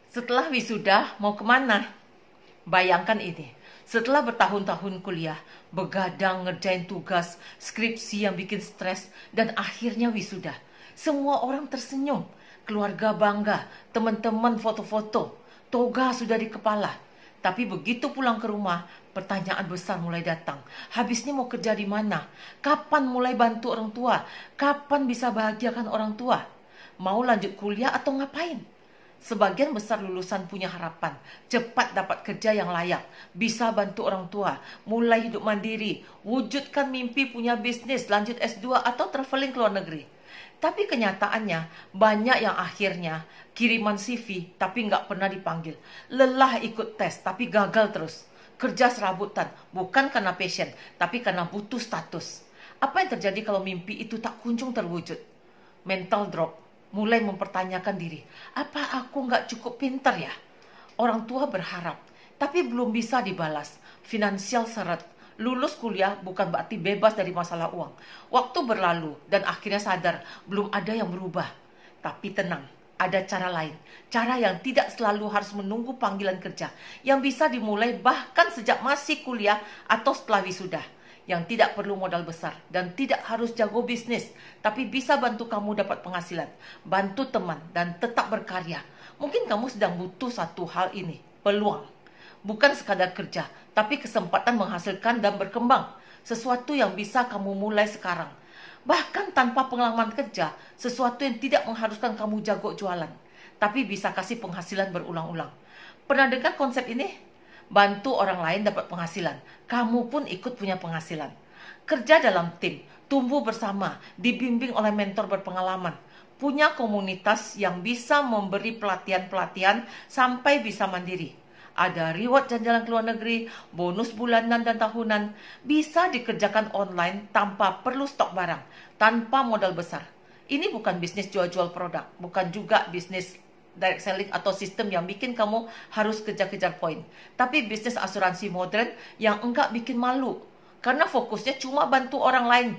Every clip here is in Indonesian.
Setelah wisuda, mau kemana? Bayangkan ini, setelah bertahun-tahun kuliah, begadang ngerjain tugas, skripsi yang bikin stres, dan akhirnya wisuda. Semua orang tersenyum, keluarga bangga, teman-teman foto-foto, toga sudah di kepala. Tapi begitu pulang ke rumah, pertanyaan besar mulai datang. Habis ini mau kerja di mana? Kapan mulai bantu orang tua? Kapan bisa bahagiakan orang tua? Mau lanjut kuliah atau ngapain? Sebagian besar lulusan punya harapan, cepat dapat kerja yang layak, bisa bantu orang tua, mulai hidup mandiri, wujudkan mimpi punya bisnis, lanjut S2 atau traveling ke luar negeri. Tapi kenyataannya banyak yang akhirnya kiriman CV tapi nggak pernah dipanggil. Lelah ikut tes tapi gagal terus. Kerja serabutan, bukan karena passion, tapi karena butuh status. Apa yang terjadi kalau mimpi itu tak kunjung terwujud? Mental drop, mulai mempertanyakan diri, apa aku nggak cukup pintar ya? Orang tua berharap, tapi belum bisa dibalas. Finansial seret, lulus kuliah bukan berarti bebas dari masalah uang. Waktu berlalu dan akhirnya sadar, belum ada yang berubah. Tapi tenang, ada cara lain. Cara yang tidak selalu harus menunggu panggilan kerja. Yang bisa dimulai bahkan sejak masih kuliah atau setelah wisuda. Yang tidak perlu modal besar dan tidak harus jago bisnis, tapi bisa bantu kamu dapat penghasilan, bantu teman, dan tetap berkarya. Mungkin kamu sedang butuh satu hal ini, peluang. Bukan sekadar kerja, tapi kesempatan menghasilkan dan berkembang. Sesuatu yang bisa kamu mulai sekarang. Bahkan tanpa pengalaman kerja, sesuatu yang tidak mengharuskan kamu jago jualan, tapi bisa kasih penghasilan berulang-ulang. Pernah dengar konsep ini? Bantu orang lain dapat penghasilan, kamu pun ikut punya penghasilan. Kerja dalam tim, tumbuh bersama, dibimbing oleh mentor berpengalaman. Punya komunitas yang bisa memberi pelatihan-pelatihan sampai bisa mandiri. Ada reward jalan-jalan ke luar negeri, bonus bulanan dan tahunan. Bisa dikerjakan online tanpa perlu stok barang, tanpa modal besar. Ini bukan bisnis jual-jual produk, bukan juga bisnis direct selling atau sistem yang bikin kamu harus kejar-kejar poin. Tapi bisnis asuransi modern yang enggak bikin malu. Karena fokusnya cuma bantu orang lain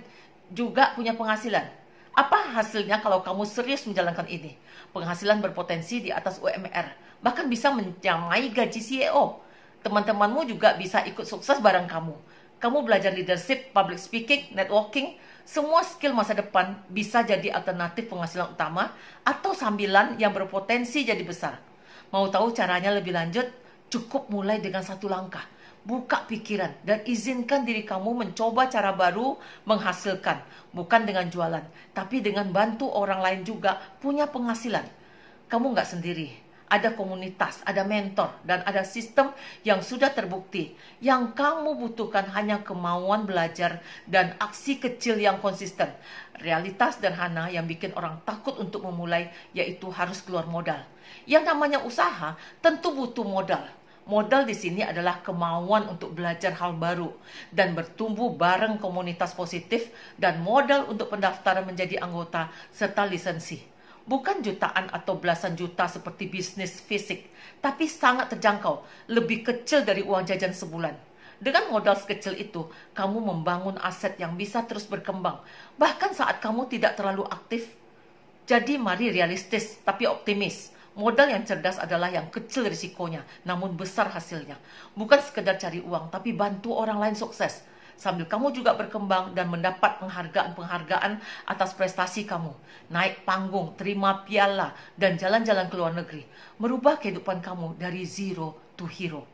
juga punya penghasilan. Apa hasilnya kalau kamu serius menjalankan ini? Penghasilan berpotensi di atas UMR. Bahkan bisa menyamai gaji CEO. Teman-temanmu juga bisa ikut sukses bareng kamu. Kamu belajar leadership, public speaking, networking, semua skill masa depan bisa jadi alternatif penghasilan utama atau sambilan yang berpotensi jadi besar. Mau tahu caranya lebih lanjut? Cukup mulai dengan satu langkah. Buka pikiran dan izinkan diri kamu mencoba cara baru menghasilkan. Bukan dengan jualan, tapi dengan bantu orang lain juga punya penghasilan. Kamu nggak sendiri. Ada komunitas, ada mentor, dan ada sistem yang sudah terbukti. Yang kamu butuhkan hanya kemauan belajar dan aksi kecil yang konsisten. Realitas sederhana yang bikin orang takut untuk memulai, yaitu harus keluar modal. Yang namanya usaha tentu butuh modal. Modal di sini adalah kemauan untuk belajar hal baru dan bertumbuh bareng komunitas positif dan modal untuk pendaftaran menjadi anggota serta lisensi. Bukan jutaan atau belasan juta seperti bisnis fisik, tapi sangat terjangkau, lebih kecil dari uang jajan sebulan. Dengan modal sekecil itu, kamu membangun aset yang bisa terus berkembang, bahkan saat kamu tidak terlalu aktif. Jadi mari realistis tapi optimis. Modal yang cerdas adalah yang kecil risikonya, namun besar hasilnya. Bukan sekedar cari uang, tapi bantu orang lain sukses. Sambil kamu juga berkembang dan mendapat penghargaan-penghargaan atas prestasi kamu. Naik panggung, terima piala, dan jalan-jalan ke luar negeri. Merubah kehidupan kamu dari zero to hero.